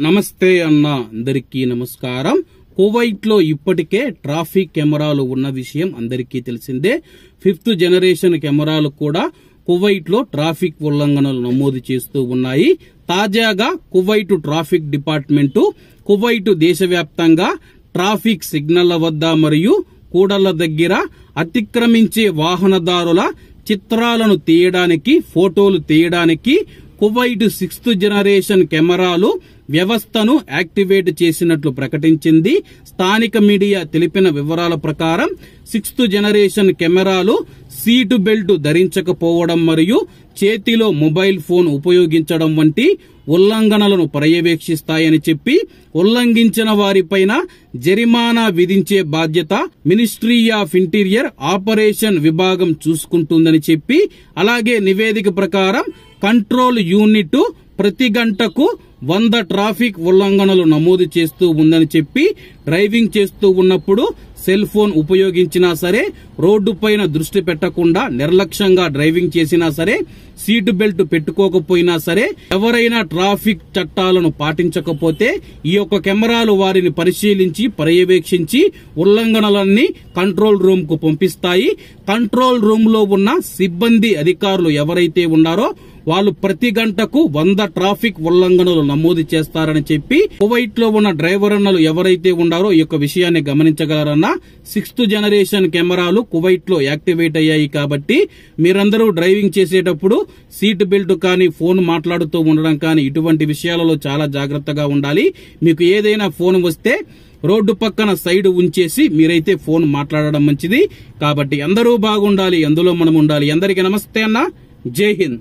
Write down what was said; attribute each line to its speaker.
Speaker 1: నమస్తే అన్న అందరికీ నమస్కారం. కువైట్ లో ఇప్పటికే ట్రాఫిక్ కెమెరాలు ఉన్న విషయం అందరికీ తెలిసిందే. 5th జనరేషన్ కెమెరాలు కూడా కువైట్ లో ట్రాఫిక్ ఉల్లంఘనలు నమోదు చేస్తూ ఉన్నాయి. తాజాగా కువైట్ ట్రాఫిక్ డిపార్ట్మెంటు కువైట్ దేశవ్యాప్తంగా ట్రాఫిక్ సిగ్నళ్ల వద్ద మరియు కూడళ్ల దగ్గర అతిక్రమించే వాహనదారుల చిత్రాలను తీయడానికి, ఫోటోలు తీయడానికి కువైట్ 6th జనరేషన్ కెమెరాలు వ్యవస్థను యాక్టివేట్ చేసినట్లు ప్రకటించింది. స్థానిక మీడియా తెలిపిన వివరాల ప్రకారం 6th జనరేషన్ కెమెరాలు సీటు బెల్ట్ ధరించకపోవడం మరియు చేతిలో మొబైల్ ఫోన్ ఉపయోగించడం వంటి ఉల్లంఘనలను పర్యవేక్షిస్తాయని చెప్పి, ఉల్లంఘించిన వారిపైన జరిమానా విధించే బాధ్యత మినిస్ట్రీ ఆఫ్ ఇంటీరియర్ ఆపరేషన్ విభాగం చూసుకుంటుందని చెప్పి, అలాగే నివేదిక ప్రకారం కంట్రోల్ యూనిట్ ప్రతి గంటకు 100 ట్రాఫిక్ ఉల్లంఘనలు నమోదు చేస్తూ ఉందని చెప్పి, డ్రైవింగ్ చేస్తూ ఉన్నప్పుడు సెల్ ఫోన్ ఉపయోగించినా సరే, రోడ్డు పైన దృష్టి పెట్టకుండా నిర్లక్ష్యంగా డ్రైవింగ్ చేసినా సరే, సీటు బెల్ట్ పెట్టుకోకపోయినా సరే, ఎవరైనా ట్రాఫిక్ చట్టాలను పాటించకపోతే ఈ యొక్క కెమెరాలు వారిని పరిశీలించి పర్యవేక్షించి ఉల్లంఘనలన్నీ కంట్రోల్ రూమ్ కు పంపిస్తాయి. కంట్రోల్ రూమ్ లో ఉన్న సిబ్బంది అధికారులు ఎవరైతే ఉన్నారో వాళ్ళు ప్రతి గంటకు 100 ట్రాఫిక్ ఉల్లంఘనలు నమోదు చేస్తారని చెప్పి, కువైట్ లో ఉన్న డ్రైవర్ అన్నలు ఎవరైతే ఉన్నారో ఈ యొక్క విషయాన్ని గమనించగలరన్న. 6th జనరేషన్ కెమెరాలు కువైట్ లో యాక్టివేట్ అయ్యాయి కాబట్టి మీరందరూ డ్రైవింగ్ చేసేటప్పుడు సీట్ బెల్ట్ కానీ, ఫోన్ మాట్లాడుతూ ఉండడం కానీ ఇటువంటి విషయాలలో చాలా జాగ్రత్తగా ఉండాలి. మీకు ఏదైనా ఫోన్ వస్తే రోడ్డు పక్కన సైడ్ ఉంచేసి మీరైతే ఫోన్ మాట్లాడడం మంచిది. కాబట్టి అందరూ బాగుండాలి, అందులో మనం ఉండాలి. అందరికీ నమస్తే అన్న. జై హింద్.